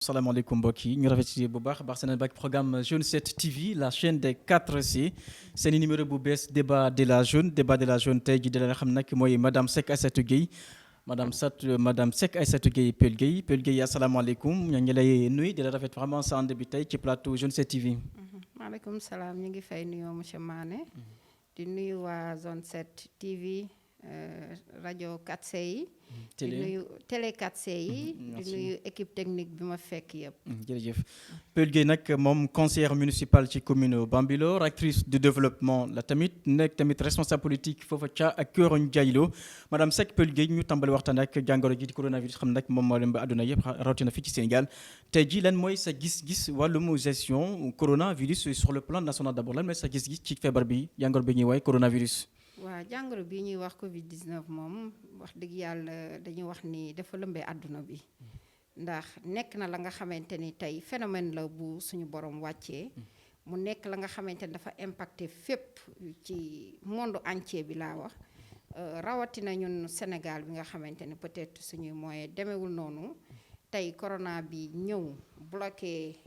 salaamaaleykum mbokk yi ñu rafet bu baax a baax seen ak programme Jeune 7 TV la chaîne des 4C seen i numéro bu bees débat de la jeune tey jii dina xam nag mooy madame Seck Aïssatou Gueye madame Seck Aïssatou Gueye Peul Gueye asalaamaaleykum ñoo ngi lay nuyu di la rafet vraiment sa ànd bi tey ci plateau Jeune 7 TV. maaleykum salaam ñu ngi fay nuyoo monsieur Mané di nuyu waa Zone 7 TV rajo 4C yi. di nuyu télé 4C yi. di nuyu équipe technique bi ma fekk yëpp. jërëjëf Peul Gueye nag moom conseillère municipale ci commune Bambilor actrice du développement la tamit nekk tamit responsable politique foofa ca ak Kër Ndiaylo madame Seck Peul Gueye ñu tàmbali waxtaan ak jàngoro ji di coronavirus xam nag moom moo leen ba àdduna yëpp rawatina fii ci Sénégal tey jii lan mooy sa gis-gis wàllum gestion coronavirus sur le plan national d'abord lan mooy sa gis-gis ci feebar bi jàngoro bi ñuy woowee coronavirus. waaw jàngoro bi ñuy wax Covid 19 moom wax dëgg yàlla dañuy wax ni dafa lëmbee àdduna bi ndax nekk na la nga xamante ni tey phénomène la bu suñu borom wàccee mu nekk la nga xamante ni dafa impacté fépp ci monde entier bi laa wax rawatina ñun Sénégal bi nga xamante ni peut-être suñuy moyen demewul noonu tey corona bi ñëw bloqué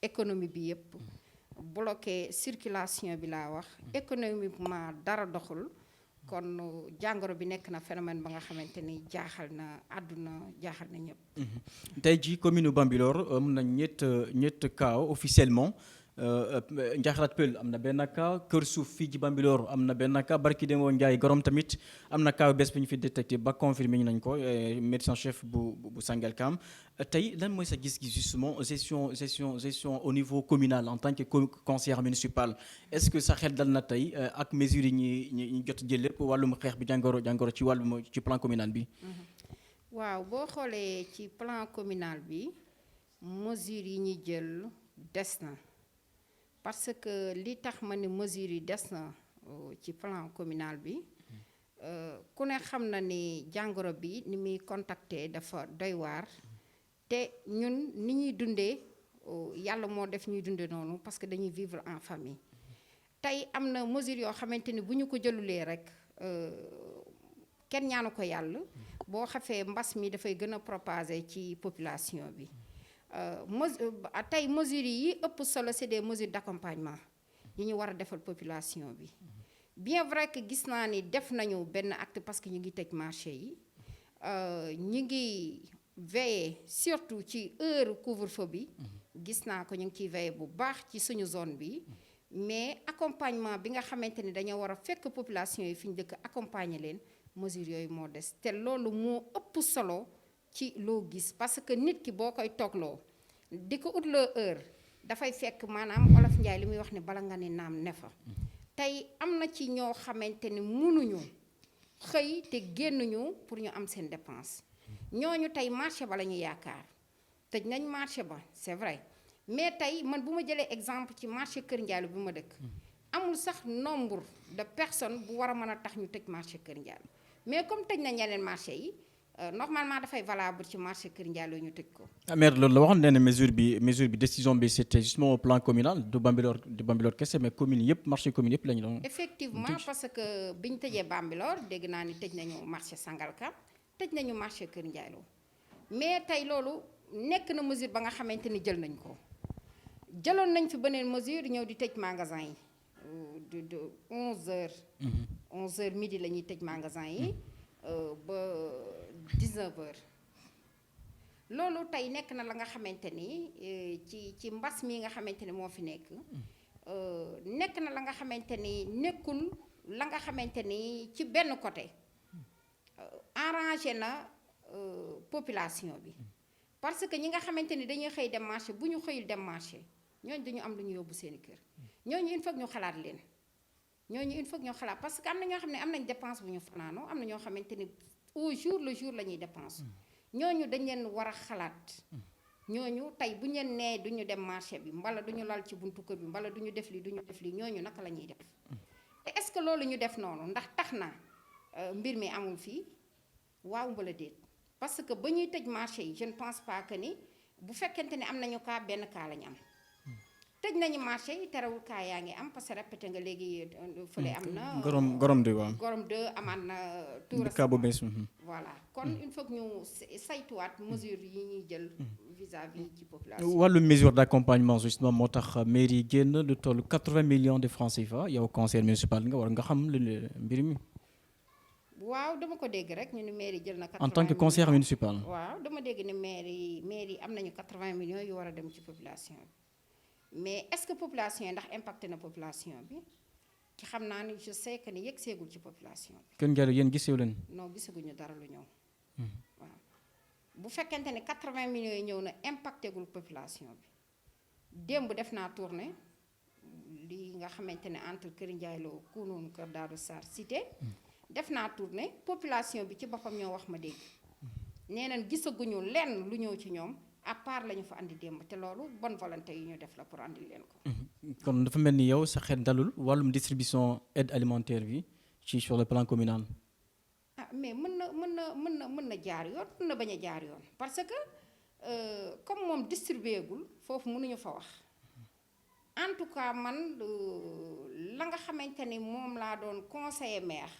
économie bi yëpp bloqué circulation bi laa wax économiquement dara doxul. kon jàngoro bi nekk na phénomène ba nga xamante ni jaaxal na àdduna jaaxal na ñëpp. tey jii commune Bambilor am na ñett cas officiellement Ndiakhate Peul am na benn cas Kër Suuf fii ci Bambilor am na benn cas barki Demba Ndiaye Gorom tamit am na cas bés bi ñu fi détecté ba confirmé ñu nañ ko médecin chef bu Sangalkam tey lan mooy sa gis-gis justement gestion au niveau communal en tant que conseillère municipal est-ce que sa xel dal na tey ak mesures yi ñu jot jël lépp wàllum xeex bi jàngoro ci plan communal bi. waaw boo xoolee ci plan communal bi mesures yi ñuy jël des na. parce que li tax ma ne mesures yi des na ci plan communal bi ku ne xam na ni jàngoro bi ni muy contacté dafa doy waar te ñun ni ñuy dundee yàlla moo def ñuy dunde noonu parce que dañuy vivre en famille tey am na mesures yoo xamante ni bu ñu ko jëlulee rek kenn ñaanu ko yàlla boo xafee mbas mi dafay gën a propager ci population bi tey mesures yi ëpp solo c'est des mesures d'accompagnement yi ñu war a defal population bi bien vrai que gis naa ni def nañu benn acte parce que ñu ngi tëj marché yi ñu ngi veiller surtout ci heure couvre-feu bi gis naa ko ñu ngi ciy veiller bu baax ci suñu zone bi mais accompagnement bi nga xamante ni dañoo war a fekk population yi fi ñu dëkk accompagner leen mesures yooyu moo des te loolu moo ëpp solo ci loo gis parce que nit ki boo koy toogloo di ko utloo heure dafay fekk maanaam olof Njaay li muy wax ne bala nga ne naam ne fa tey am na ci ñoo xamante ni mënuñu xëy te génnuñu pour ñu am seen dépense ñooñu tey marché ba la ñu yaakaar tëj nañ marché ba c'est vrai mais tey man bu ma jëlee exemple ci marché Kër Ndiallo bi ma dëkk amul sax nombre de personnes bu war a mën a tax ñu tëj marché Kër Ndiallo mais comme tëj nañ yeneen marché yi normalement dafay valable ci marché Kër Ndiallo ñu tëj ko. maire loolu la waxoon nee na mesure bi décision bi c'était justement au plan communal du Bambilor kese mais commune yëpp marché commune yëpp la ñu doon. effectivement parce que bi ñu tëjee Bambilor dégg naa ni tëj nañu marché Sangalkam tëj nañu marché Kër Ndiallo mais tey loolu nekk na mesure ba nga xamante ni jël nañ ko jëloon nañ fi beneen mesure ñëw di tëj magasin yi de 11h. 11h midi la ñuy tëj magasin yi. ba 19h loolu tey nekk na la nga xamante ni ci mbas mi nga xamante ni moo fi nekk nekk na la nga xamante ni nekkul la nga xamante ni ci benn côté arrangé na population bi parce que ñi nga xamante ni dañuy xëy dem marché bu ñu xëyul dem marché ñooñu dañu am lu ñu yóbbu seeni kër ñooñu il faut ñu xalaat leen. ñooñu il faut ñoo xalaat parce que am na ñoo xam ne am nañ dépense bu ñu fanaanoo am na ñoo xamante ni au jour le jour la ñuy dépense ñooñu dañ leen war a xalaat ñooñu tey bu ñu leen nee du ñu dem marché bi mbala du ñu lal ci buntu kër bi mbala du ñu def lii ñooñu naka la ñuy def te est-ce que loolu ñu def noonu ndax tax na mbir mi amul fii waaw mbala déet parce que ba ñuy tëj marché yi je ne pense pas que ni bu fekkente ni am nañu cas benn cas la ñu am tëj nañu marché yi terewul kaa yaa ngi am parce que répété nga léegi fële am na. gorom de waaw. gorom de amaat na. tout cas bu bees. voilà kon il faut que ñu saytuwaat mesures yi ñuy jël vis-à-vis ci population. wàllu mesure d'accompagnement justement moo tax mairie yi génn lu toll 80 millions de francs CFA yow conseil municipal nga war nga xam mbir mi. waaw dama ko dégg rek ñu ne mairie jël na. 80 en tant que conseiller municipal. waaw dama dégg ne mairie am nañu 80 millions yu war a dem ci population bi. mais est-ce que population yi ndax impacté na population bi ci xam naa ni je sais que ni yëg seegul ci population bi. Kër Ndiallo yéen gisee leen. non gisaguñu dara lu ñëw. waaw bu fekkente ne 80 millions yi ñëw na impacté gul population bi démb def naa tournée li nga xamante ne entre Kër Ndiallo Kounoune Kër Daouda Sarr Cité. def naa tournée population bi ci boppam ñoo wax ma dégg nee nañ gisaguñu lenn lu ñëw ci ñoom. à part la ñu fa andi démb te loolu bonne volonté yi ñu def la pour andi leen ko. kon dafa mel ni yow sa xel dalul wàllum distribution aide alimentaire bi ci sur le plan communal. ah mais mën na jaar yoon mën na bañ a jaar yoon parce que comme moom distribué gul foofu mënuñu fa wax en tout cas man la nga xamante ni moom laa doon conseiller maire.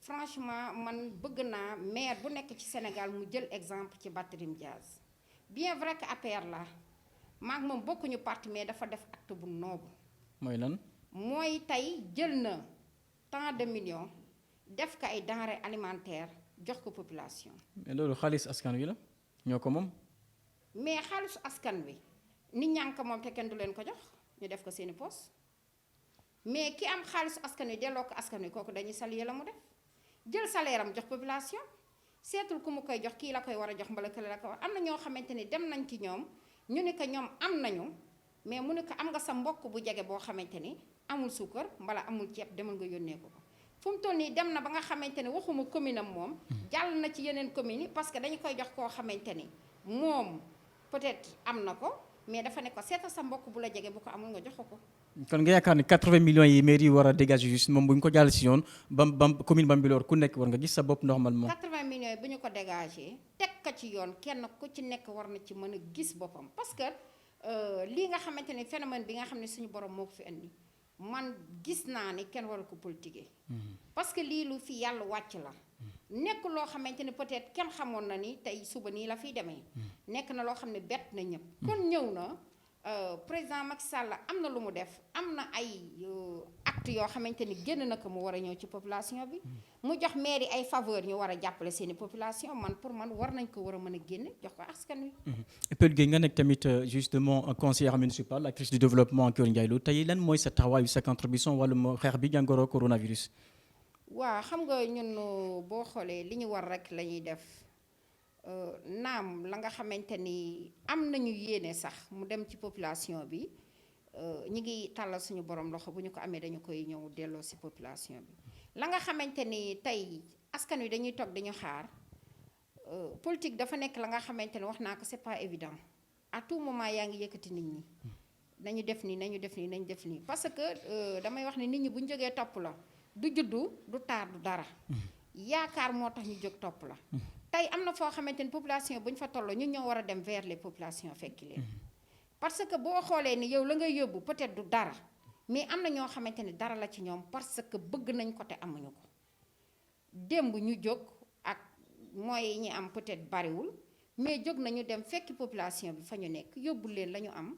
Franchement man bëgg naa maire bu nekk ci Sénégal mu jël exemple ci Barthélémy Dias bien vrai que APR la maag moom bokkuñu parti mais dafa def acte bu noble. mooy lan. mooy tey jël na tant de millions def ko ay denrées alimentaires jox ko population. mais loolu xaalis askan wi la ñoo ko moom. mais xaalisu askan wi nit ñaa ngi ko moom te kenn du leen ko jox ñu def ko seeni poos mais ki am xaalisu askan wi delloo ko askan wi kooku dañuy saluer la mu def. jël salaire am jox population seetul ku mu koy jox kii la koy war a jox mbala kële la ko war am na ñoo xamante ni dem nañ ci ñoom ñu ne ko ñoom am nañu mais mu ne ko am nga sa mbokk bu jege boo xamante ni amul suukar mbala amul ceeb demal nga yónnee ko ko fu mu toll nii dem na ba nga xamante ni waxuma commune am moom jàll na ci yeneen communes yi parce que dañu koy jox koo xamante ni moom peut-être am na ko mais dafa ne ko seetal sa mbokk bu la jege bu ko amul nga jox ko. kon nga yaakaar ne 80 millions yi mairie yi war a dégager juste moom bu ñu ko jàll si yoon commune Bambilor ku nekk war nga gis sa bopp normalement. 80 millions yi bu ñu ko dégager teg ko ci yoon kenn ku ci nekk war na ci mën a gis boppam parce que lii nga xamante ni phénomène bi nga xam ne suñu borom moo ko fi indi man gis naa ni kenn waru ko politiquer. parce que lii lu fi yàlla wàcc la. nekk loo xamante ni peut-être kenn xamoon na ni tey suba nii la fiy demee. nekk na loo xam ne bett na ñëpp. kon ñëw na. président Macky Sall am na lu mu def am na ay actes yoo xamante ni génn na ko mu war a ñëw ci population bi mu jox mairie ay faveur ñu war a jàppale seeni population man pour man war nañ ko war a mën a génne jox ko askan wi. Peul Gueye nga nekk tamit justement conseillère municipale actrice du développement Kër Ndiaye Lo tey lan mooy sa taxawaay sa contribution wàllum xeex bi jàngoro coronavirus. waaw xam nga ñun boo xoolee li ñu war rek la ñuy def. naam la nga xamante ni am nañu yéene sax mu dem ci population bi ñi ngi tàllal suñu borom loxo bu ñu ko amee dañu koy ñëw delloo ci population bi la nga xamante ni tey askan wi dañuy toog dañu xaar politique dafa nekk la nga xamante ni wax naa ko c'est pas évident à tout moment yaa ngi yëkkati nit ñi nañu def nii nañu def nii nañu def nii parce que damay wax ni nit ñi bu ñu jógee topp la du juddu du taar du dara yaakaar moo tax ñu jóg topp la tey am na foo xamante ni population bu ñu fa tolloo ñun ñoo war a dem vers les populations fekki leen parce que boo xoolee ni yow la ngay yóbbu peut-être du dara mais am na ñoo xamante ni dara la ci ñoom parce que bëgg nañ ko te amuñu ko démb ñu jóg ak moyens yi ñu am peut-être bariwul mais jóg nañu dem fekki population bi fa ñu nekk yóbbu leen la ñu am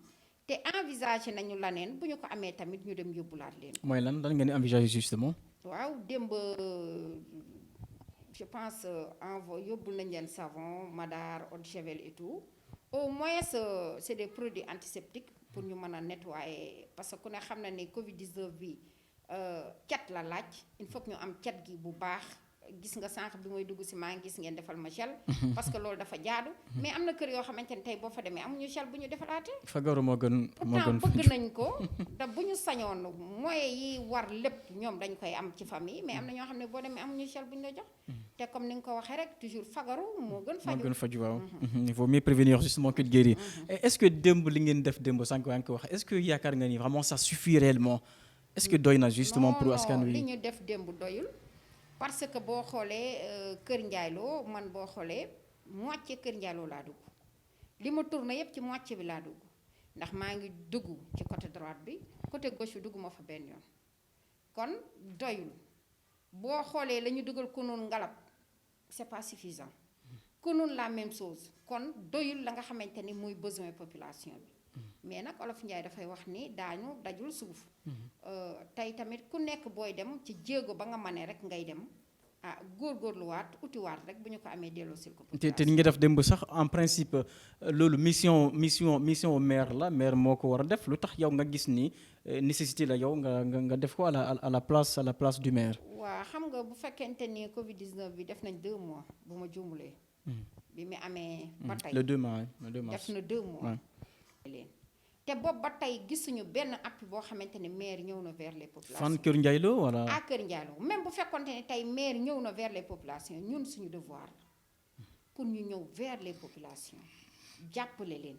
te envisager nañu laneen bu ñu ko amee tamit ñu dem yóbbulaat leen. mooy lan ngeen di envisager justement. waaw démb. Je pense yóbbul nañ leen savon madar eau de javel et tout au moins c'est des produits antiseptiques pour ñu mën a nettoyer parce que ku ne xam na ni Covid 19 bi cet la laaj il faut que ñu am cet gi bu baax gis nga sànq bi mooy dugg si maa ngi gis ngeen defal ma gel parce que loolu dafa jaadu mais am na kër yoo xamante ne tey boo fa demee amuñu gel bu ñu defalaatee. fagaru moo gën bëgg nañ ko te bu ñu sañoon moyens yi war lépp ñoom dañ koy am ci famille mais am na ñoo xam ne boo demee amuñu gel bu ñu la jox te comme ni nga ko waxee rek toujours fagaru moo gën faju. moo gën faju waaw. il faut mieux prévenir justement que de guérir. est-ce que démb li ngeen def démb sànq yaa ngi ko wax est-ce que yaakaar nga ni vraiment ça suffit réellement est-ce que doy na justement pour askan wi. li ñu def démb doyul parce que boo xoolee Kër Ndiaye Lo man boo xoolee moitié Kër Ndiaye Lo laa dugg li ma tourné yépp ci moitié bi laa dugg ndax maa ngi dugg ci côté droite bi côté gauche bi dugguma fa benn yoon kon doyul boo xoolee la ñu dugal Kounoune Ngalab c'est pas suffisant Kounoune la même chose kon doyul la nga xamante ni muy besoin population bi mais nag Olof Njaay dafay wax ni daañu dajul suuf tey tamit ku nekk booy dem ci jéego ba nga mënee rek ngay dem góorgóorluwaat utiwaat rek bu ñu ko amee delloosil ko te ni nga def démb sax en principe loolu mission maire la maire moo ko war a def lu tax yow nga gis ni nécessité la yow nga def ko à la place du maire. waaw xam nga bu fekkente ni Covid 19 bi def nañ 2 mois bu ma juumulee. bi mu amee. ba tey le 2 mars def na 2 mois. leen te boobu ba tey gisuñu benn appui boo xamante ne maire ñëw na vers les populations. fan Kër Ndiaye Lo wala. Kër Ndiaye Lo même bu fekkonte ne tey maire ñëw na vers les populations ñun suñu devoir la pour ñu ñëw vers les populations jàppale leen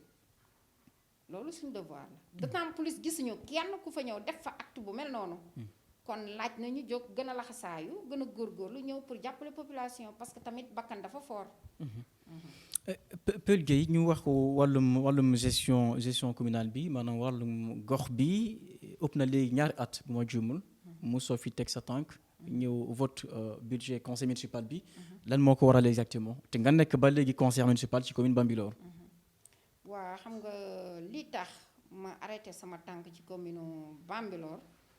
loolu suñu devoir la d'autant plus gisuñu kenn ku fa ñëw def fa acte bu mel noonu. kon laaj na ñu jóg gën a laxasaayu gën a góorgóorlu ñëw pour jàppale population parce que tamit bakkan dafa fort. Peul Gueye ñu wax ko wàllum gestion communale bi maanaam wàllum gox bi ëpp na léegi ñaari at bu ma juumul. mosoo fi teg sa tànk ñëw vote budget conseil municipal bi. lan moo ko waral exactement te nga nekk ba léegi conseil municipal ci commune Bambilor. waaw xam nga li tax ma arrêté sama tànk ci commune Bambilor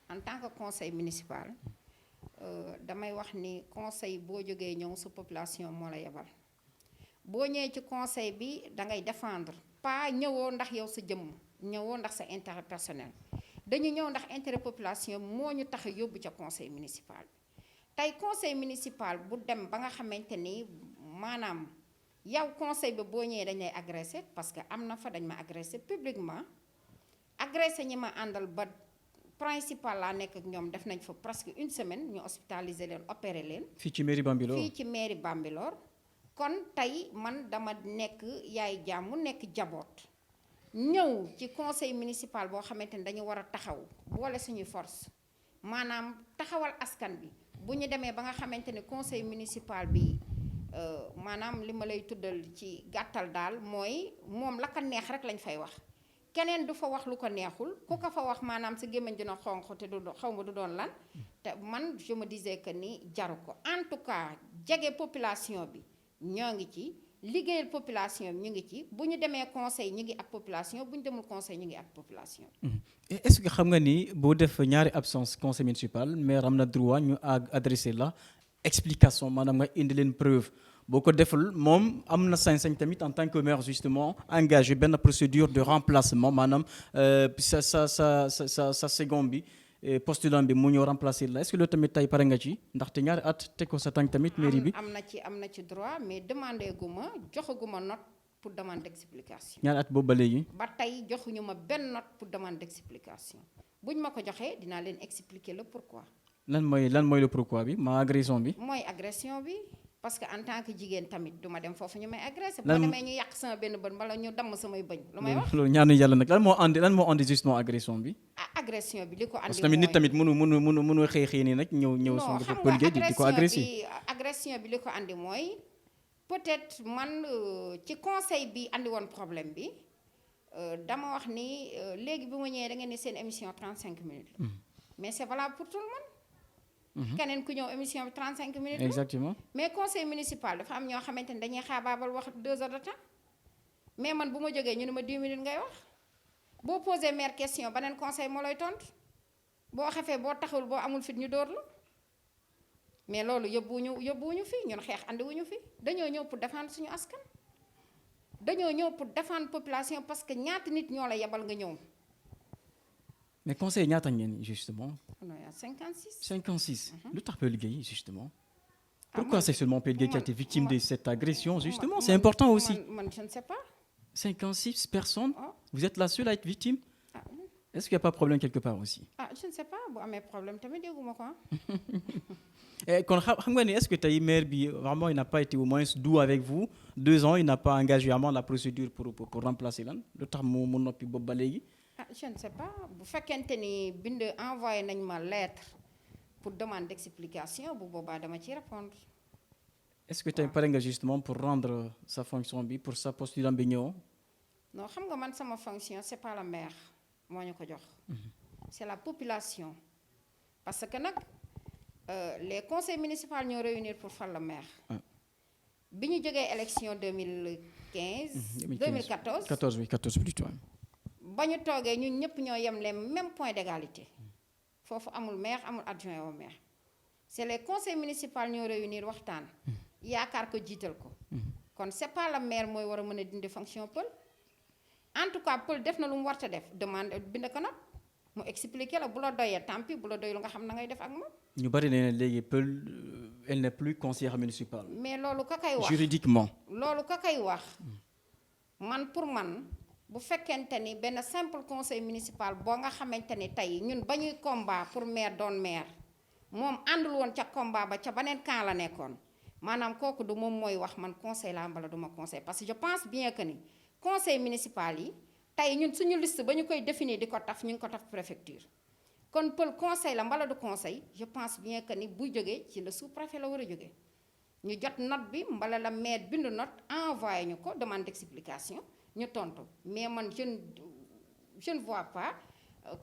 en tant que conseil municipal damay wax ni conseil boo jógee ñëw sa population moo la yebal. boo ñëwee ci conseil bi da ngay défendre pas ñëwoo ndax yow sa jëmm ñëwoo ndax sa intérêt personnel dañu ñëw ndax intérêt population moo ñu tax a yóbbu ca conseil municipal bi tey conseil municipal bu dem ba nga xamante ni maanaam yow conseil bi boo ñëwee dañ lay agressé parce que am na fa dañ ma agressé publiquement agressé ñi ma àndal ba principal laa nekk ak ñoom def nañ fa presque une semaine ñu hospitalisé leen opéré leen. fii ci mairie Bambilor fii ci mairie Bambilor. kon tey man dama nekk yaay jàmm nekk jaboot ñëw ci conseil municipal boo xamante ni dañu war a taxaw boole suñuy force maanaam taxawal askan bi bu ñu demee ba nga xamante ni conseil municipal bi maanaam li ma lay tuddal ci gàttal daal mooy moom la ko neex rek lañ fay wax keneen du fa wax lu ko neexul ku ko fa wax maanaam sa gémmiñ dina xonq te du xaw ma du doon lan te man je me disais que ni jaru ko en tout cas jege population bi ñoo ngi ci liggéeyal population bi ñu ngi ci bu ñu demee conseil ñu ngi ak population bu ñu demul conseil ñu ngi ak population. est-ce que xam nga ni boo def ñaari absence conseil municipal maire am na droit ñu adressé la explication maanaam nga indi leen preuve boo ko deful moom am na sañ-sañ tamit en tant que maire justement engagé benn procédure de remplacement maanaam sa second bi. postulant bi mu ñëw remplacer la est-ce que loolu tamit tey pare nga ci ndaxte ñaari at teg ko sa tànk tamit mairie bi. am na ci droit mais demandé gu ma joxaguma note pour demande d'explication. ñaari at boobu ba léegi. ba tey joxuñu ma benn note pour demande d'explication buñ ma ko joxee dinaa leen expliquer le pourquoi. lan mooy le pourquoi bi ma agression bi. mooy agression bi. parce que en tant que jigéen tamit duma dem foofu ñu may agressé. boo demee ñu yàq sama benn bën wala ñu damm samay bëñ. lu may wax loolu ñaanu yàlla nag lan moo andi justement agression bi. agression bi li ko andi. parce que tamit nit tamit mënu xëy nii nag ñëw sama Peul Gueye di ko agressé. agression bi li ko andi mooy peut-être man ci conseil bi andi woon problème bi dama wax ni léegi bi ma ñëwee da ngeen ni seen émission 35 minutes. mais c'est valable pour tout le monde. keneen ku ñëw émission bi 35 minutes. exactement mais conseil municipal dafa am ñoo xamante ni dañuy xaabaabal wax 2 heures de temps mais man bu ma jógee ñu ne ma 10 minutes ngay wax boo posé maire question beneen conseil moo lay tontu boo xefee boo taxawul boo amul fit ñu dóor la mais loolu yóbbuwuñu fi ñun xeex andiwuñu fi dañoo ñëw pour défendre suñu askan. dañoo ñëw pour défendre population parce que ñaata nit ñoo la yebal nga ñëw. mais conseil ñaata ngeen justement. non y a 56. 56. lu tax Peul Gueye justement. pourquoi c'est seulement Peul Gueye qui a été victime de cette agression justement c'est important aussi. man je ne sais pas. 56 personnes. vous êtes la seule à être victime. ah est-ce qu'il y a pas de problème quelque part aussi. je ne sais pas bu amee problème tamit dégguma ko kon xam nga ni est-ce que tey maire bi vraiment il n'a pas été au moins doux avec vous 2 ans il n'a pas engagé vraiment la procédure pour remplacer lan lu tax mu noppi boobu ba léegi. je ne sais pas bu fekkente ni envoyé nañ ma lettre pour demande d'explication bu boobaa dama ci répondre. est-ce que tey pare nga justement pour rendre sa fonction bi pour sa postulant bi ñëw. non xam nga man sama fonction c'est pas le maire moo ñu ko jox. C'est la population parce que nag les conseils municipaux ñoo réunir pour fal le maire. bi ñu jógee élection 2015. 2014 14 oui 14 plutôt. ba ñu toogee ñun ñëpp ñoo yem les mêmes points d'égalité foofu amul maire amul adjoint au maire c'est les conseils municipaux ñoo réunir waxtaan yaakaar ko jiital ko kon c'est pas le maire mooy war a mën a dindi fonction pël en tout cas pël def na lu mu warta def demande bind ko nag mu expliquer la bu la doyee tant pis bu la doyul nga xam na ngay def ak moom. ñu bari nee na léegi pël elle n'est plus conseillère municipale. mais loolu ka kay wax juridiquement. loolu ka kay wax man pour man. bu fekkente ni benn simple conseil municipal boo nga xamante ni tey ñun ba ñuy combat pour maire doon maire moom àndul woon ca combat ba ca beneen camp la nekkoon maanaam kooku du moom mooy wax man conseil la mbala duma conseil parce que je pense bien que ni conseil municipal yi tey ñun suñu liste ba ñu koy définir di ko taf ñu ngi ko taf préfecture kon pël conseil la mbala du conseil je pense bien que ni bu jógee ci le sous-préfet la war a jógee ñu jot note bi mbala la maire bindu note envoyé ñu ko demande d'explication ñu tontu mais man je ne vois pas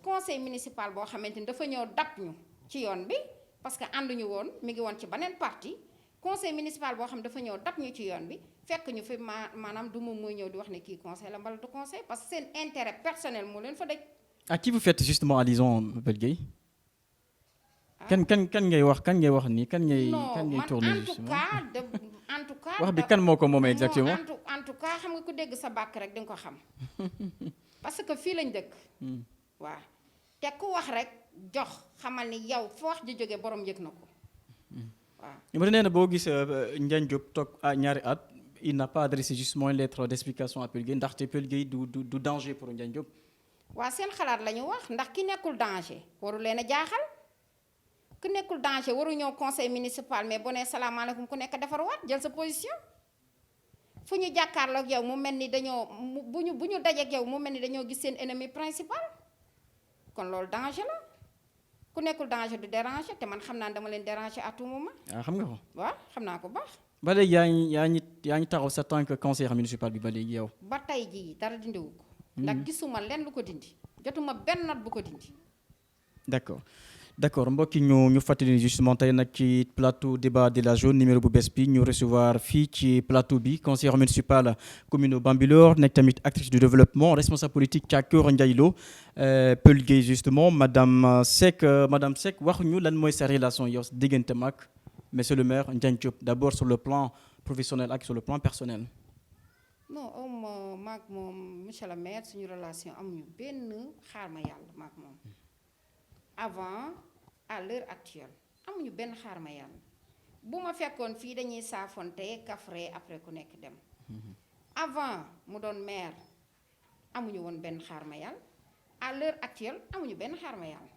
conseil municipal boo xamante ni dafa ñëw dab ñu ci yoon bi parce que ànduñu woon mi ngi woon ci beneen parti conseil municipal boo xam dafa ñëw dab ñu ci yoon bi fekk ñu fi maanaam du moom mooy ñëw di wax ne kii conseil la mbala du conseil parce que seen intérêt personnel moo leen fa daj. À qui vous faites justement allusion Pël Gueye. kan ngay wax nii kan ngay tourner justement en tout cas wax bi kan moo ko moom exactement. en tout cas xam nga ku dégg sa bàkk rek di nga ko xam parce que fii lañ dëkk. waaw te ku wax rek jox xamal ni yow foo wax ji jógee borom yëg na ko waaw. ñu nee na boo gis Ndiagne Diop toog ñaari at il n'a pas adressé justement une lettre d'explication à Pël Gueye ndaxte Pël Gueye du danger pour Ndiagne Diop. waaw seen xalaat la ñu wax ndax ki nekkul danger waru leen a jaaxal. ku nekkul danger waru ñëw conseil municipal mais boo nee salaamaaleykum ku nekk defarwaat jël sa position fu ñu jàkkaarloog yow mu mel ni dañoo bu ñu dajeeg yow mu mel ni dañoo gis seen ennemi principal kon loolu danger la ku nekkul danger du déranger te man xam naa dama leen déranger à tout moment. xam nga ko. waaw xam naa ko baax. ba léegi yaa ngi taxaw sa tant que conseiller municipal bi ba léegi yow. ba tey jii dara dindiwu ko. ndax gisuma lenn lu ko dindi jotuma benn note bu ko dindi. D'accord mbokk yi ñu fàttali justement tey nag ci plateau débat de la journée numéro bu bees bi ñu recevoir fii ci plateau bi conseillère municipale commune Bambilor nekk tamit actrice du développement responsable politique ca Kër Ndiaye Lo Pël Gueye justement madame Seck wax ñu lan mooy sa relation yow diggante mag monsieur le maire Ndiagne Diop d'abord sur le plan professionnel ak sur le plan personnel. non maag moom monsieur le maire suñu relation amuñu benn xaar ma yàlla maag moom avant. à l'heure actuelle amuñu benn xaar ma yàlla bu ma fekkoon fii dañuy saafonte kafre après ku nekk dem avant mu doon maire amuñu woon benn xaar ma yàlla à l'heure actuelle amuñu benn xaar ma yàlla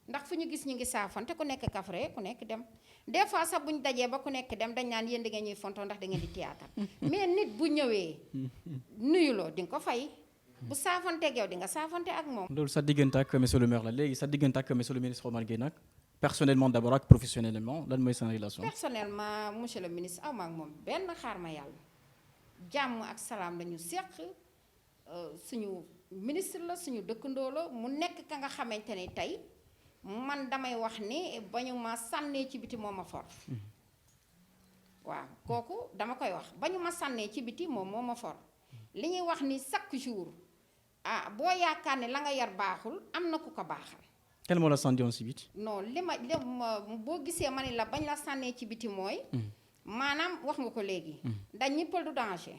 ndax fu ñu gis ñu ngi saafonte ku nekk kafre ku nekk dem des fois sax bu ñu dajee ba ku nekk dem dañ naan yéen da ngeen ñuy fontoo ndax da ngeen di théâtre mais nit bu ñëwee nuyuloo di nga ko fay bu saafonteeg yow di nga saafonte ak moom. loolu sa diggante ak monsieur le maire la léegi sa diggante ak monsieur le ministre Omar Gueye nag personnellement d'abord ak professionnellement lan mooy seen relation. personnellement monsieur le ministre aw ma ak moom benn xaar ma yàlla jàmm ak salaam la ñu seq suñu ministre la suñu dëkkandoo la mu nekk ka nga xamante ni tey man damay wax ni ba ñu ma sànnee ci biti moo ma for. waaw kooku dama koy wax ba ñu ma sànnee ci biti moom moo ma for li ñuy wax ni chaque jour. boo yaakaar ne la nga yar baaxul am na ku ko baaxal. kenn moo la sànni woon si biti. non li ma boo gisee ma ni la bañ la sànnee ci biti mooy. maanaam wax nga ko léegi. dañ ñi pël du danger.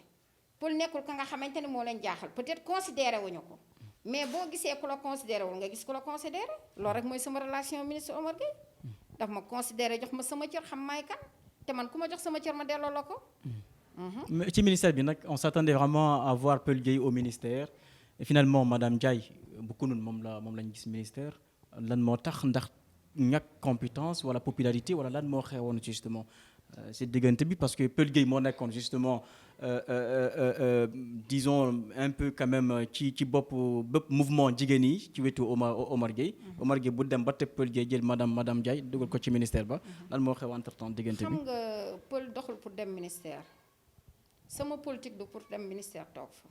pël nekkul ka nga xamante ne moo leen jaaxal peut-être considéré wuñu ko mais boo gisee ku la considéré wul nga gis ku la considéré loolu rek mooy sama relation ministre Omar Gueye daf ma considéré jox ma sama cër xam maay kan te man ku ma jox sama cër ma delloo la ko. ci ministère bi nag on s'attendait vraiment à voir Pël Gueye au ministère. Et finalement madame Ndiaye bu kunun moom lañu gis ministère lan moo tax ndax ñàkk compétence wala popularité wala lan moo xewoon justement ci diggante bi parce que Pël Gueye moo nekkoon justement disons un peu quand même ci bopp mouvement jigéen yi ci wetu Omar Gueye. Omar Gueye bu dem ba teg Pël Gueye jël madame Ndiaye dugal ko ci ministère ba lan moo xew entre temps diggante bi. xam nga Pël doxul pour dem ministère sama politique du pour dem ministère toog fa.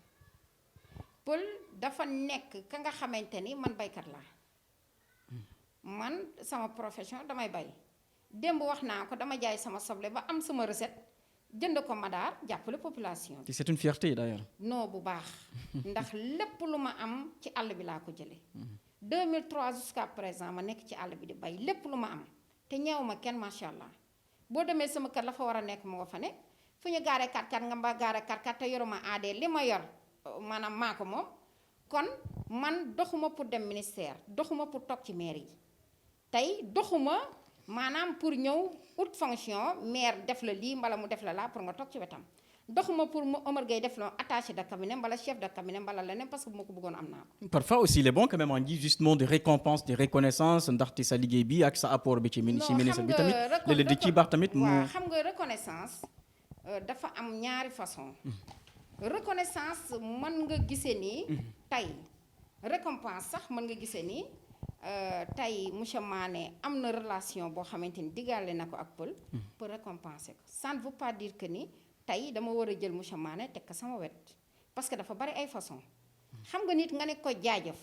pël dafa nekk ka nga xamante ni man baykat laa man sama profession damay bay démb wax naa ko dama jaay sama soble ba am sama recette jënd ko madaar jàppale population bi. c'est une fierté d'ailleurs. non bu baax ndax lépp lu ma am ci àll bi laa ko jëlee 2003 jusqu'à présent ma nekk ci àll bi di bay lépp lu ma am te ñeew ma kenn macha allah boo demee sama kër la fa war a nekk moo fa nekk fu ñu gaaree 4x4 nga mba gaaree 4x4 te yoruma AD li ma yor maanaam maa ko moom kon man doxuma pour dem ministère doxuma pour toog ci maire yi tey doxuma maanaam pour ñëw ut fonction maire def la lii mbala mu def la laa pour nga toog ci wetam doxuma pour mu Omar Gueye def la attaché de cabinet mbala chef de cabinet mbala leneen parce que bu ma ko bëggoon am naa ko. Parfois aussi il est bon quand même on dit justement des récompenses des reconnaissances ndaxte sa liggéey bi ak sa apport bi ci ministre bi tamit léeg-léeg di ci baax tamit mu waaw xam nga reconnaissance dafa am ñaari façon reconnaissance mën nga gisee nii tey récompense sax mën nga gisee nii tey monsieur Mané am na relation boo xamante ni diggaale na ko ak pël pour récompenser ko ça ne veut pas dire que ni tey dama war a jël monsieur Mané teg ko sama wet parce que dafa bari ay façon xam nga nit nga ne ko jaajëf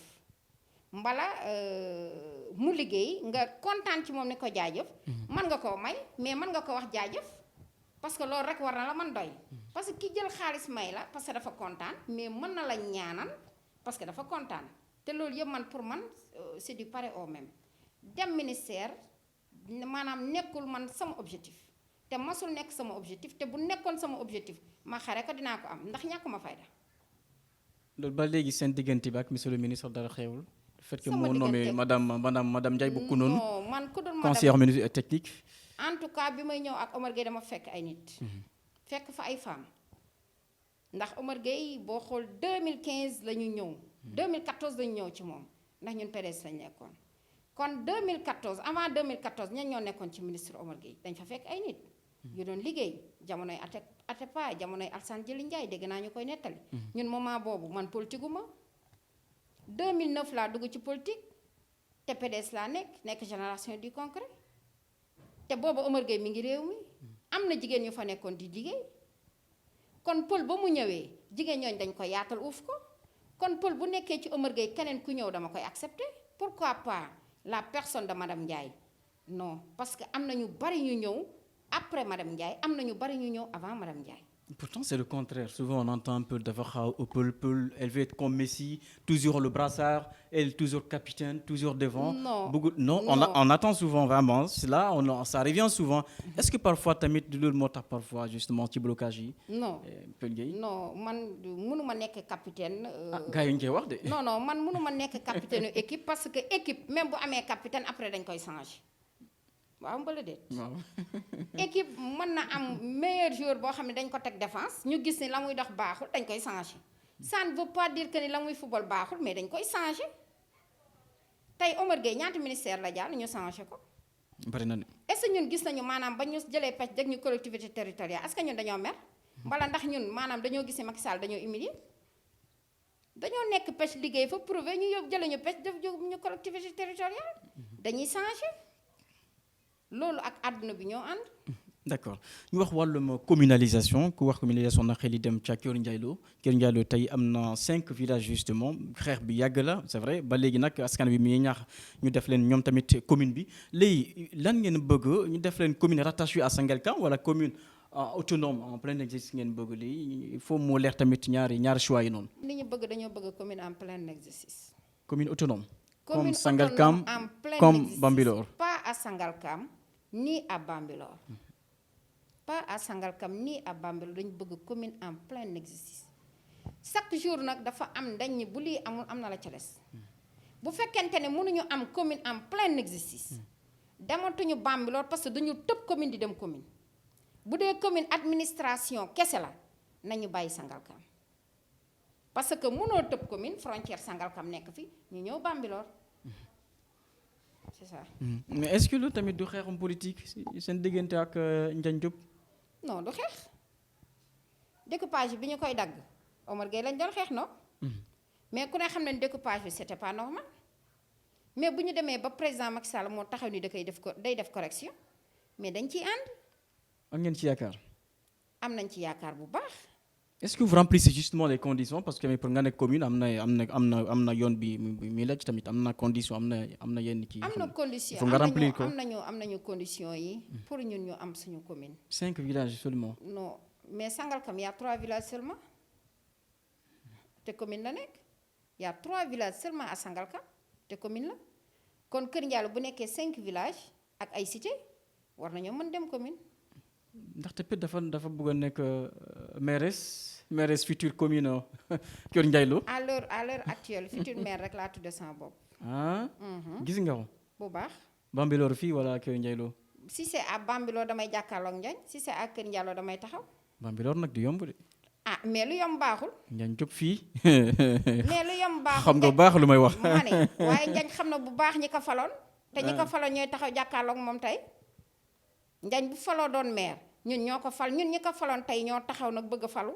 mbala mu liggéey nga kontaan ci moom ne ko jaajëf mën nga koo may mais mën nga ko wax jaajëf parce que loolu rek war na la man doy parce que ki jël xaalis may la parce que dafa kontaan mais mën na la ñaanal parce que dafa kontaan te loolu yëpp man pour man c'est du pareil au même dem ministère maanaam nekkul man sama objectif te masul nekk sama objectif te bu nekkoon sama objectif ma xare ko dinaa ko am ndax ñàkkuma fayda. loolu ba léegi seen diggante bi ak monsieur le ministre dara xewul. le fait que sama moo nommé madame Ndiaye bu Kounoune non man ku dul conseillère ministre technique. en tout cas bi may ñëw ak Omar Gueye dama fekk ay nit. fekk fa ay femmes ndax Omar Gueye boo xool 2015 la ñu ñëw. 2014 lañu ñëw ci moom ndax ñun PDS lañ nekkoon kon 2014 avant 2014 ñan ñoo nekkoon ci ministre Omar Gueye dañ fa fekk ay nit yu doon liggéey jamonoy Atepa jamonoy Alassane Djili Ndiaye dégg naa ñu koy nettali ñun moment boobu man politique gu ma 2009 laa dugg ci politique te PDS laa nekk génération du concret te boobu Omar Gueye mi ngi réew mi am na jigéen ñu fa nekkoon di liggéey kon pël ba mu ñëwee jigéen ñooñu dañ ko yaatal uuf ko kon pël bu nekkee ci Omar Gueye keneen ku ñëw dama koy accepter pourquoi pas la personne de madame Ndiaye non parce que am na ñu bari ñu ñëw après madame Ndiaye am na ñu bari ñu ñëw avant madame Ndiaye. Pourtant c'est le contraire souvent on entend un peu dafa xaw pël elle veut être comme Messi toujours le brassard elle toujours capitaine toujours devant. non on attend souvent vraiment cela ça revient souvent. Est-ce que parfois tamit loolu moo tax parfois justement ci blocage yi. non Pël Gueye. non man mënuma nekk capitaine. gars yi ñu koy wax de. non man mënuma nekk capitaine équipe parce que équipe même bu amee capitaine après dañ koy changer. waaw mbala déet. waaw. équipe mën na am meilleur joueur boo xam ne dañ ko teg défense ñu gis ni la muy dox baaxul dañ koy changer ça ne veut pas dire que ni la muy football baaxul mais dañ koy changer tey Omar Gueye ñaata ministère la jàll ñu changer ko. bari na ne. est-ce que ñun gis nañu maanaam ba ñu jëlee pêche dégg ñu collectivité territoriale est-ce que ñun dañoo mer. mbala ndax ñun maanaam dañoo gis ne Macky Sall dañoo humilier dañoo nekk pêche liggéey fa prouver ñu yóbbu jëlee ñu pêche def ñu collectivité territoriale dañuy changer. loolu ak àdduna bi ñoo ànd. d'accord ñu wax wàllum communalisation ku wax communalisation na xel yi dem ca Kër Ndiaye Lo tey am na 5 villages justement xeex bi yàgg la c'est vrai ba léegi nag askan bi mi ñaax ñu def leen ñoom tamit commune bi léegi lan ngeen bëgg ñu def leen commune rattachée à Sangalkam wala commune autonome en plein exercice ngeen bëgg lii il faut mu leer tamit ñaari choix yi noonu. li ñu bëgg dañoo bëgg commune en plein exercice. commune autonome. commune comme Sangalkam en plein comme exercice. Bambilor. pas à Sangalkam ni à Bambilor. pas à Sangalkam ni à Bambilor dañu bëgg commune en plein exercice chaque jour nag dafa am dañ ni bu lii amul am na la ca des bu fekkente ne mënuñu am commune en plein exercice dematuñu Bambilor parce que dañu tëb commune di dem commune bu dee commune administration kese la nañu bàyyi Sangalkam parce que mënoo tëb commune frontière Sangalkam nekk fi ñu ñëw Bambilor c'est ça. mais est-ce que loolu tamit du xeexum politique seen diggante ak Ndiagne Diop. non du xeex découpage bi ñu koy dagg Omar Gueye lañ doon xeex non. mais ku ne xam ne découpage bi c'était pas normal mais bu ñu demee ba président Macky Sall moo taxaw ni da koy def ko day def correction mais dañ ciy ànd. am ngeen ci yaakaar. am nañ ci yaakaar bu baax est-ce que vous remplissez justement les conditions parce que pour nga nekk commune am na yoon bi mi laaj tamit am na condition am na yenn kii. am na condition il faut nga remplir ko am nañu condition yi pour ñun ñu am suñu commune. 5 villages seulement. non mais Sangalkam y a 3 villages seulement te commune la nekk y a 3 villages seulement à Sangalkam te commune la kon Kër Ndiallo bu nekkee 5 villages ak ay cité war nañoo mën dem commune. ndaxte peut dafa bëgg a nekk mairesse future commune Kër Ndiaylo. à l'heure actuelle future maire rek laa tudde sama bopp. gis nga ko. bu baax. Bambilor fii wala Kër Ndiaylo. si c'est à Bambilor damay jàkkaarloog Njañ si c'est à Kër Ndiallo damay taxaw. Bambilor nag du yomb de. ah mais lu yomb baaxul. Njañ jóg fii. mais lu yomb baaxul xam nga baax lu may wax. ma ne waaye Njañ xam na bu baax ñi ko faloon. te ñi ko faloon ñooy taxaw jàkkaarloog moom tey. Njañ bu faloo doon maire ñun ñoo ko fal ñun ñi ko faloon tey ñoo taxaw nag bëgg a falu.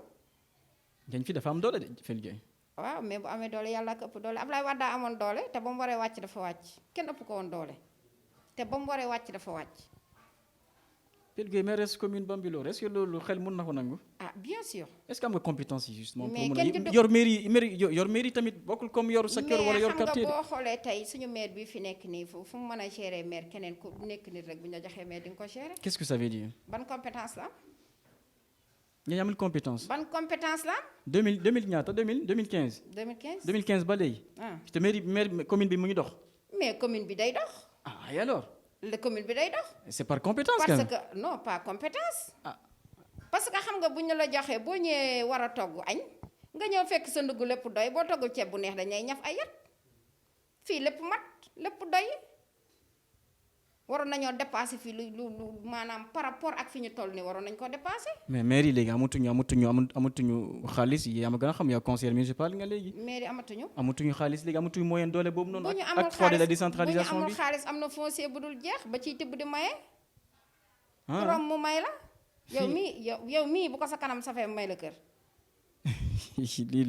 Njañ fii dafa am doole de Fane Gueye. waaw mais bu amee doole yàlla ko ëpp doole Ablaye Wade daa amoon doole te ba mu waree wàcc dafa wàcc kenn ëpp ko woon doole te ba mu waree wàcc dafa wàcc. Fane Gueye mairesse commune Bambilor est-ce que loolu xel mën na ko nangu. ah bien sûr. est-ce que am nga compétence yi justement. mais pour kenn mën a yor mairie tamit bokkul comme yor secteur wala yor quartier. mais xam nga boo xoolee tey suñu maire bi fi nekk nii fu mu mën a gérer maire keneen ku nekk nit rek bu ñu la joxee maire di nga ko gérer. qu'est-ce que ça veut dire. ban compétence la. ñooñu amul compétence. ban compétence la. 2000 ñaata 2015. 2015 ba léegi. te maire commune bi mu ngi dox. mais commune bi day dox. et alors. la commune bi day dox. c'est par compétence parce que non pas compétence. parce que xam nga bu ñu la joxee boo ñëwee war a togg añ nga ñëw fekk sa ndugg lépp doy boo toggul ceeb bu neex dañuy ñaf ay yat fii lépp mat lépp doy waroon nañoo dépasser fii lu maanaam par rapport ak fi ñu toll nii waroon nañ ko dépasser. mais mairie léegi amatuñu xaalis yi ama gën a xam yaa conseiller municipal nga léegi. mairie amatuñu xaalis léegi amatuñu moyen doole boobu noonu. bu ñu amul ak de la décentralisation bu ñu bi amul xaalis am na foncier bu dul jeex ba ciy tibb di maye. borom mu may la. yow mii bu ko sa kanam safee may la kër.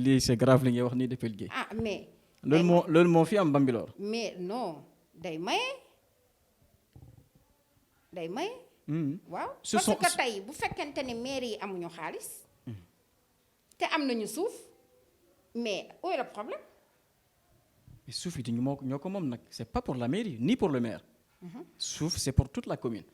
lii c'est grave li ngay wax nii depuis liggéey. mais. loolu moo fi am Bambilor. mais non day maye. waaw parce que tey bu fekkente ne maire yi amuñu xaalis. te am nañu suuf mais où est le problème. mais suuf yi ñoo ko moom nag c'est pas pour la mairie ni pour le maire. suuf c'est pour toute la commune.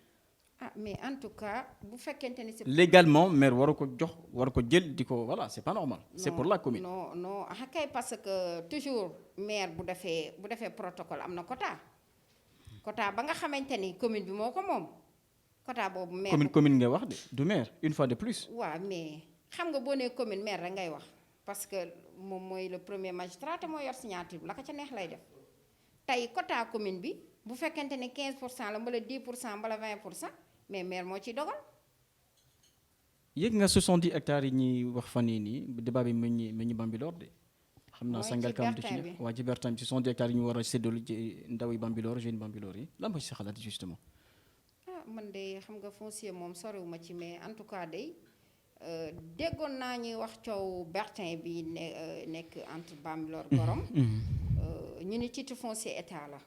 mais en tout cas bu fekkente ni c'est légalement maire waru ko jël di ko voilà c'est pas normal. c'est pour la commune. non kay parce que toujours maire bu defee protocole am na quota ba nga xamante ni commune bi moo ko moom quota boobu maire. commune ngay wax de du maire une fois de plus. waaw mais xam nga boo nee commune maire rek ngay wax parce que moom mooy le premier magistrat te moo yor signature bi la ko ca neex lay def tey quota commune bi bu fekkente ne 15% la mbala 10% mbala 20%. mais maire moo ciy dogal. yëg nga 70 hectares yi ñuy wax fan yii nii débat bi mu ñu Bambilor de. xam naa Sangalkam di ci nekk waa ci Bertin bi 70 hectares yi ñu war a séddale ci ndaw yi Bambilor jeune Bambilor yi lan mooy sa xalaat justement. man de xam nga foncier moom soriwuma ci mais en tout cas de déggoon naa ñuy wax coow Bertin bi nekk entre Bambilor Gorom. ñu ni titre foncier état la.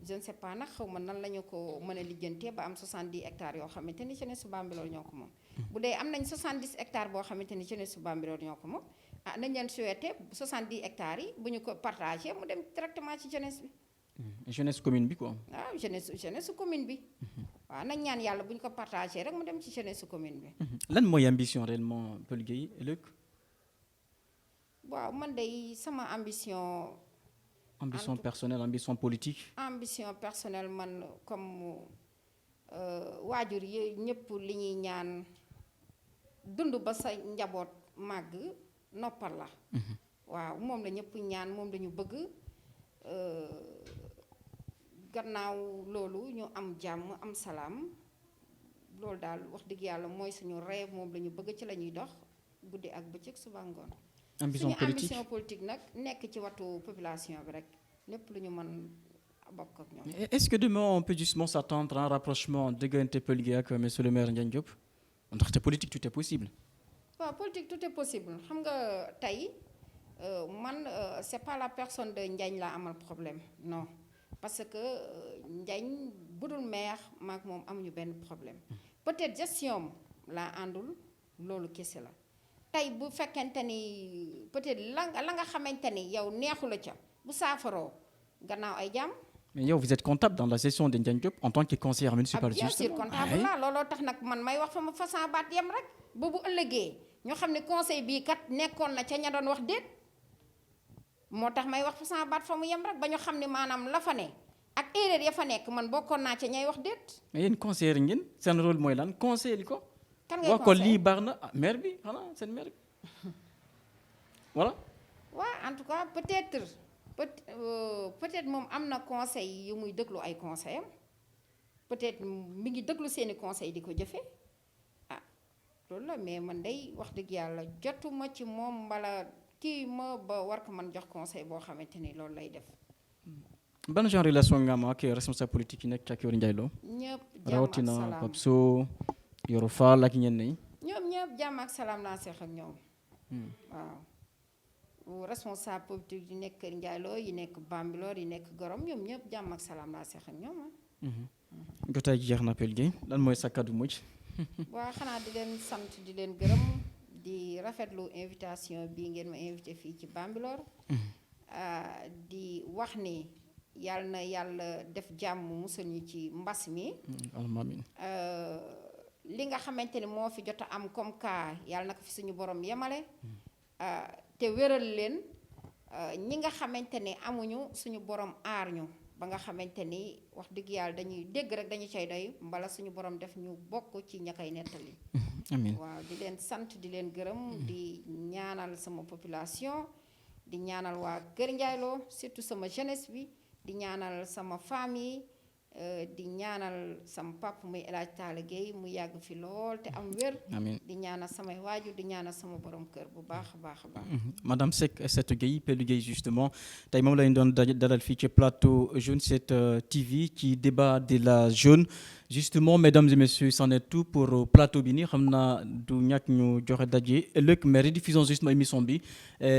je ne sais pas nag xaw ma nan la ñu ko mën a lijjantee ba am 70 hectares yoo xamante ni jeunesse su Bambilor ñoo ko moom. bu dee am nañ 70 hectares boo xamante ni jeunesse su Bambilor ñoo ko moom nañ leen souhaité 70 hectares yi bu ñu ko partagé mu dem directement ci jeunesse bi. jeunesse commune bi quoi. waaw jeunesse su commune bi. waaw nañ ñaan yàlla bu ñu ko partagé rek mu dem ci jeunesse su commune bi. lan mooy ambition réellement Peul Gueye ëllëg. waaw man de sama ambition. ambition personnelle ambition politique. ambition personnelle man comme waajur yi ñëpp li ñuy ñaan dund ba sa njaboot màgg noppal la. waaw moom la ñëpp ñaan moom la ñu bëgg gannaaw loolu ñu am jàmm am salaam loolu daal wax dëgg yàlla mooy suñu rêve moom la ñu bëgg ci la ñuy dox guddi ak bëccëg suba ngoon. ambition politique nag nekk ci watu population bi rek lépp lu ñu mën bokk ak ñoom. est-ce que demain on peut justement s'attendre à un rapprochement diggante Peul Gueye ak monsieur le maire Ndiagne Diop ndaxte politique tout est possible. waaw politique tout est possible xam nga tey man c'est pas la personne de Ndiagne laa amal problème non parce que Ndiagne budul maire maak moom amuñu benn problème peut-être gestion laa àndul loolu kese la. tey bu fekkente ni peut-être la nga xamante ni yow neexu la ca bu saafaroo gannaaw ay jàmm. Mais yow, vous êtes comptable dans la gestion de Ndiagne Diop en tant que conseillère municipale. Bien sûr comptable la looloo tax nag man may wax fa ma façon baat yem rek ba bu ëllëgee ñoo xam ne conseil bii kat nekkoon na ca ña doon wax déet moo tax may wax façon baat fa mu yem rek ba ñu xam ne maanaam la fa ne ak erreur ya fa nekk man bokkoon naa ca ñay wax déet. mais yéen conseillère ngeen seen rôle mooy lan conseiller ko. kan ngay wax ko lii baax na maire bi xanaa seen maire bi voilà. waaw en tout cas peut-être moom am na conseil yu muy déglu ay conseil am peut-être mi ngi déglu seeni conseil di ko jëfe ah loolu la mais man day wax dëgg yàlla jotuma ci moom mbala kii ma ba war ko man jox conseil boo xamante ni loolu lay def. ban genre relation nga am ak responsable politique yi nekk ca Kër Ndiaye Lo. ñëpp jàmm ak rawatina salaam Pape Sow Yoro Fall ak ñenn ñi. ñoom ñëpp jàmm ak salaam laa seex ak ñoom. waaw responsable politique yi nekk Kër Ndiaye Lo yi nekk Bambilor yi nekk Gorom ñoom ñëpp jàmm ak salaam laa seex ak ñoom jotaay ji jeex na Pell Gueye lan mooy sa kàddu mujj. waaw xanaa di leen sant di leen gërëm di rafetlu invitation bii ngeen ma invité fii ci Bambilor. di wax ni yàlla na yàlla def jàmm musal ñu ci mbas mi. amiin. li nga xamante ni moo fi jot a am comme cas yàlla na ko fi suñu borom yemale. te wéral leen ñi nga xamante ni amuñu suñu borom aar ñu ba nga xamante ni wax dëgg yàlla dañuy dégg rek dañu cay doy mbala suñu borom def ñu bokk ci ña koy nettali. amiin waaw di leen sant di leen gërëm di ñaanal sama population di ñaanal waa Kër Ndiaye Lo surtout sama jeunesse bi di ñaanal sama famille di ñaanal sama papa muy El Hadj Talla Gueye mu yàgg fi lool te am wér. amiin di ñaanal samay waajur di ñaanal sama borom kër bu baax a baax a baax. Madame Seck Aïssatou Gueye Pell Gueye justement tey moom lañu doon dalal fii ci plateau Jeune 7 TV ci débat de la jeune justement mesdames et messieurs c'en est tout pour plateau bi nii xam naa du ñàkk ñu joxe daje ëllëg mais rediffusion justement émission bi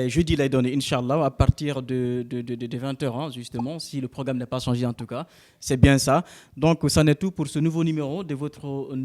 jeudi lay doon incha allah à partir de 20h justement si le programme n'est pas changé en tout cas c'est bien ça donc c'en est tout pour ce nouveau numéro de votre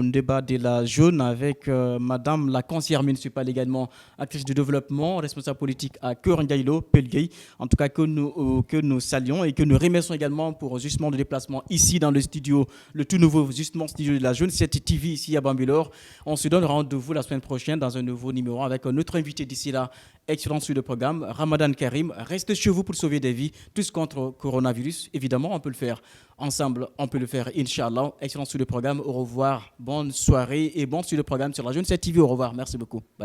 débat de la jeune avec madame la conseillère municipale également actrice de développement responsable politique à Kër Ndiaye Lo Pell Gueye en tout cas que nous saluons et que nous remercions également pour justement le déplacement ici dans le studio le tout nouveau justement studio de la Jeune 7 TV ici à Bambilor. On se donne rendez-vous la semaine prochaine dans un nouveau numéro avec un autre invité d'ici là. Excellent sur le programme. Ramadan Karim, restez chez vous pour sauver des vies, tous contre coronavirus. Évidemment, on peut le faire ensemble, on peut le faire, Inch'Allah. Excellent sur le programme. Au revoir, bonne soirée et bon sur le programme sur la Jeune 7 TV. Au revoir, merci beaucoup. Bye.